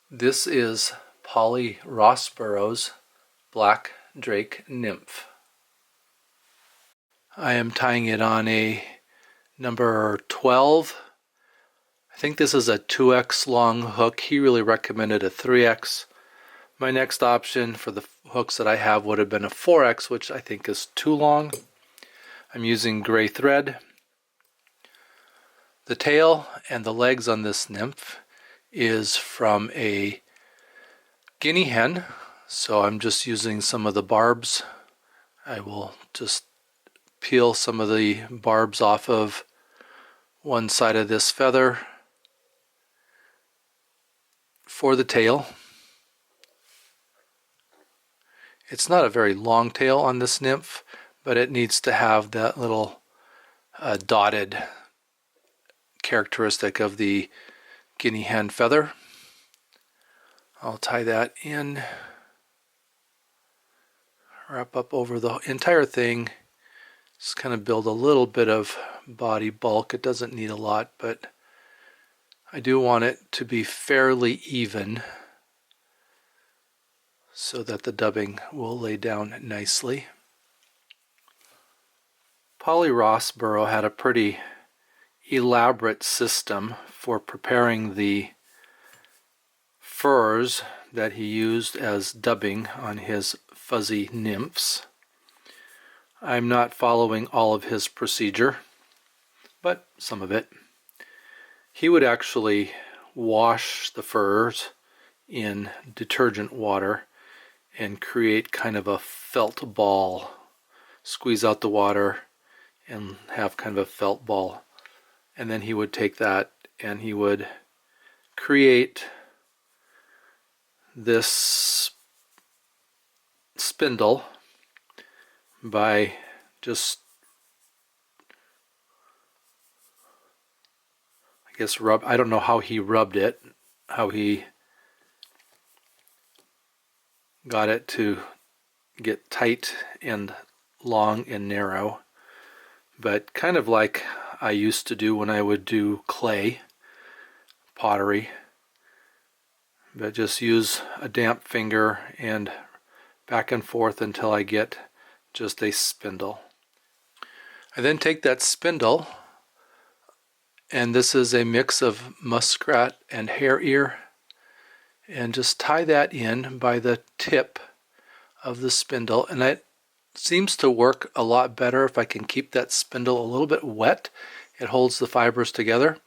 This is Polly Rosborough's Black Drake Nymph. I am tying it on a number 12. I think this is a 2x long hook. He really recommended a 3x. My next option for the hooks that I have would have been a 4x, which I think is too long. I'm using gray thread. The tail and the legs on this nymph is from a guinea hen, so I'm just using some of the barbs. I will just peel some of the barbs off of one side of this feather for the tail. It's not a very long tail on this nymph, but it needs to have that little dotted characteristic of the guinea hen feather. I'll tie that in, wrap up over the entire thing, just kind of build a little bit of body bulk. It doesn't need a lot, but I do want it to be fairly even so that the dubbing will lay down nicely. Polly Rosborough had a pretty elaborate system for preparing the furs that he used as dubbing on his fuzzy nymphs. I'm not following all of his procedure, but some of it. He would actually wash the furs in detergent water and create kind of a felt ball. Squeeze out the water and have kind of a felt ball. And then he would take that and he would create this spindle by just, I guess, I don't know how he rubbed it, how he got it to get tight and long and narrow, but kind of like I used to do when I would do clay pottery, but just use a damp finger and back and forth until I get just a spindle. I then take that spindle, and this is a mix of muskrat and hare ear, and just tie that in by the tip of the spindle. And it seems to work a lot better if I can keep that spindle a little bit wet. It holds the fibers together.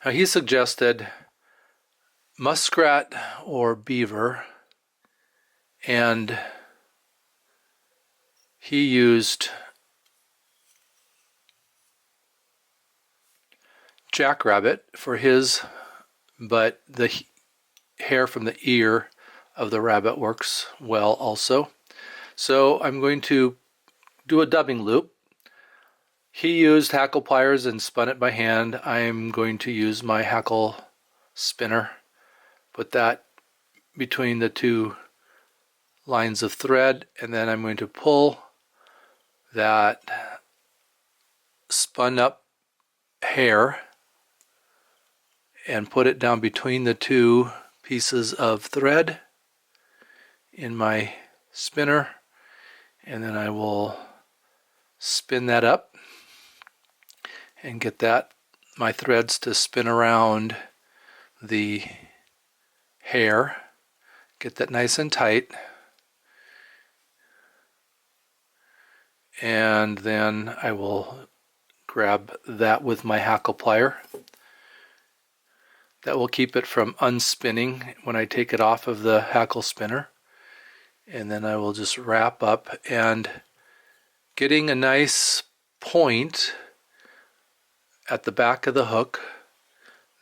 Now he suggested muskrat or beaver, and he used jackrabbit for his, but the hair from the ear of the rabbit works well also. So I'm going to do a dubbing loop. He used hackle pliers and spun it by hand. I'm going to use my hackle spinner. Put that between the two lines of thread, and then I'm going to pull that spun up hair and put it down between the two pieces of thread in my spinner, and then I will spin that up and get my threads to spin around the hair. Get that nice and tight, and then I will grab that with my hackle plier. That will keep it from unspinning when I take it off of the hackle spinner. And then I will just wrap up, and getting a nice point at the back of the hook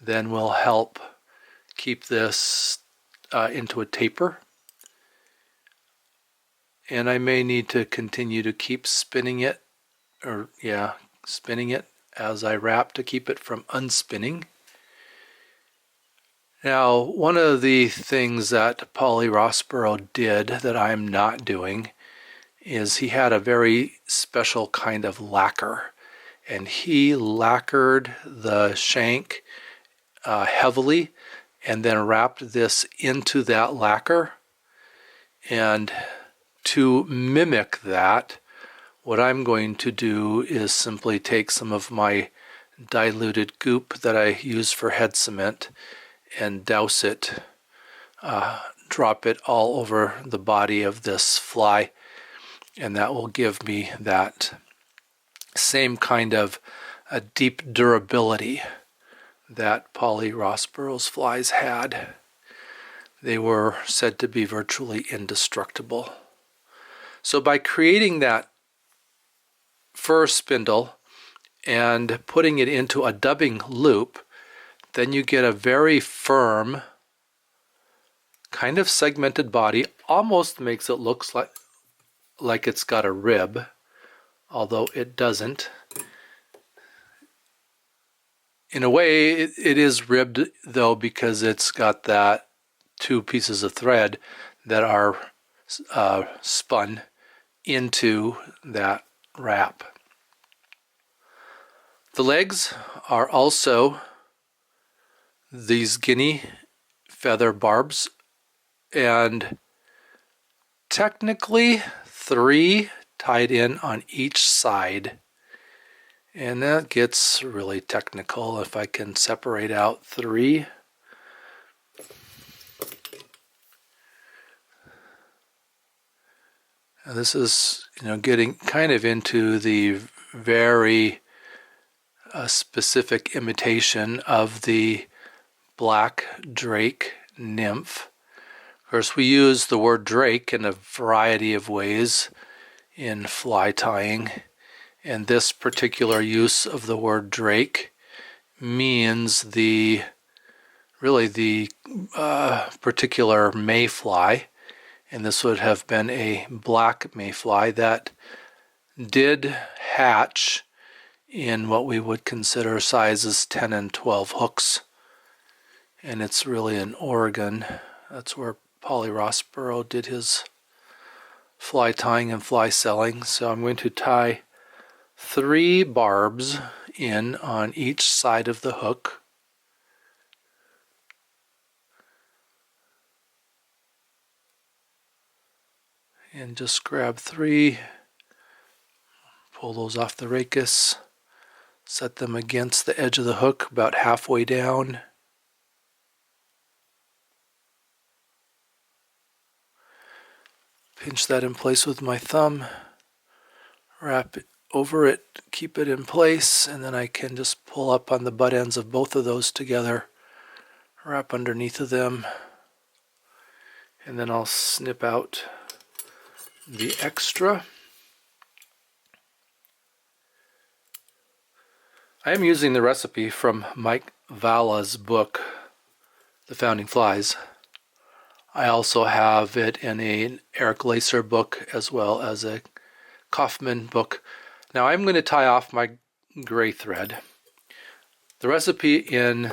then will help keep this into a taper. And I may need to continue to keep spinning it, spinning it as I wrap to keep it from unspinning. Now, one of the things that Polly Rosborough did that I'm not doing is he had a very special kind of lacquer, and he lacquered the shank heavily and then wrapped this into that lacquer. And to mimic that, what I'm going to do is simply take some of my diluted goop that I use for head cement and douse it, drop it all over the body of this fly, and that will give me that same kind of a deep durability that Polly Rosborough's flies had. They were said to be virtually indestructible. So by creating that fur spindle and putting it into a dubbing loop, then you get a very firm, kind of segmented body. Almost makes it look like it's got a rib, although it doesn't. In a way, it is ribbed, though, because it's got that two pieces of thread that are spun into that wrap. The legs are also these Guinea feather barbs, and technically 3 tied in on each side. And that gets really technical if I can separate out 3. Now this is, getting kind of into the very specific imitation of the black drake nymph. Of course, we use the word drake in a variety of ways in fly tying, and this particular use of the word drake means the particular mayfly, and this would have been a black mayfly that did hatch in what we would consider sizes 10 and 12 hooks. And it's really in Oregon. That's where Polly Rosborough did his fly tying and fly selling. So I'm going to tie 3 barbs in on each side of the hook. And just grab 3, pull those off the rachis, set them against the edge of the hook about halfway down. Pinch that in place with my thumb, wrap it over it, keep it in place, and then I can just pull up on the butt ends of both of those together, wrap underneath of them, and then I'll snip out the extra. I am using the recipe from Mike Valla's book, The Founding Flies. I also have it in an Eric Lacer book as well as a Kaufman book. Now I'm going to tie off my gray thread. The recipe in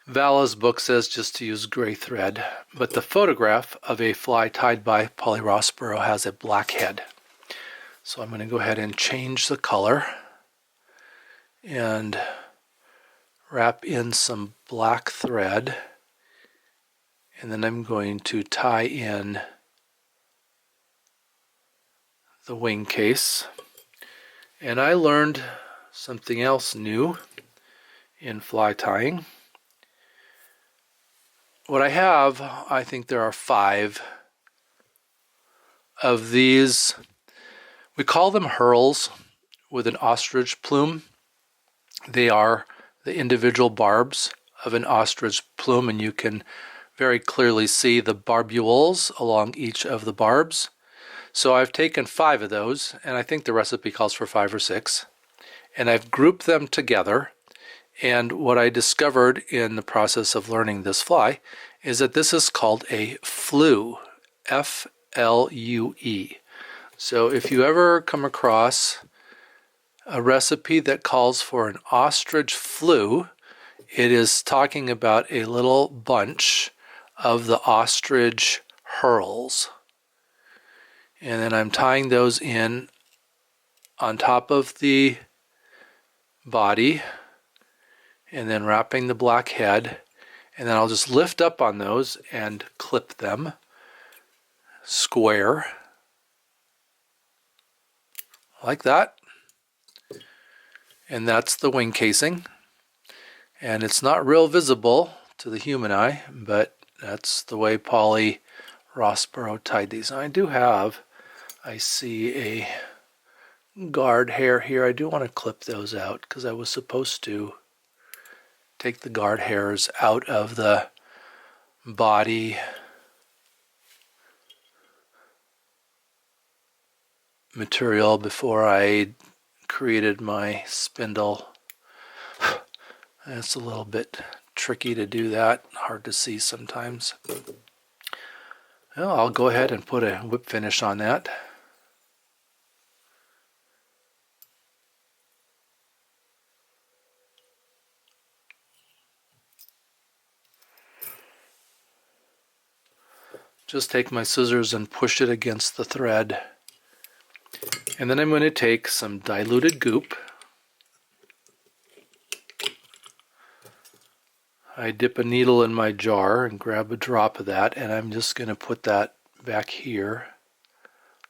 Valla's book says just to use gray thread, but the photograph of a fly tied by Polly Rosborough has a black head. So I'm going to go ahead and change the color and wrap in some black thread, and then I'm going to tie in the wing case. And I learned something else new in fly tying. What I have, I think there are 5 of these. We call them herls with an ostrich plume. They are the individual barbs of an ostrich plume, and you can very clearly see the barbules along each of the barbs. So I've taken 5 of those, and I think the recipe calls for 5 or 6, and I've grouped them together. And what I discovered in the process of learning this fly is that this is called a flue, F-L-U-E. So if you ever come across a recipe that calls for an ostrich flue, it is talking about a little bunch of the ostrich herls. And then I'm tying those in on top of the body and then wrapping the black head. And then I'll just lift up on those and clip them square like that. And that's the wing casing. And it's not real visible to the human eye, but that's the way Polly Rosborough tied these. And I do have, I see a guard hair here. I do want to clip those out because I was supposed to take the guard hairs out of the body material before I created my spindle. It's a little bit tricky to do that, hard to see sometimes. Well, I'll go ahead and put a whip finish on that. Just take my scissors and push it against the thread. And then I'm going to take some diluted goop. I dip a needle in my jar and grab a drop of that, and I'm just going to put that back here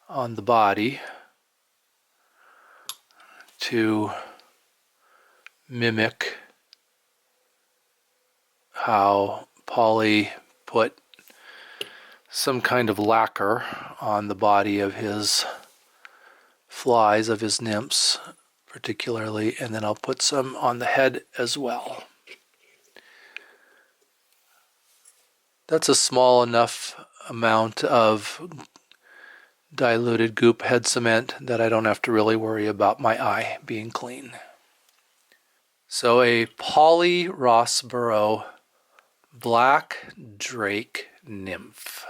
on the body to mimic how Polly put some kind of lacquer on the body of his flies, of his nymphs particularly, and then I'll put some on the head as well. That's a small enough amount of diluted goop head cement that I don't have to really worry about my eye being clean. So a Polly Rosborough black drake nymph.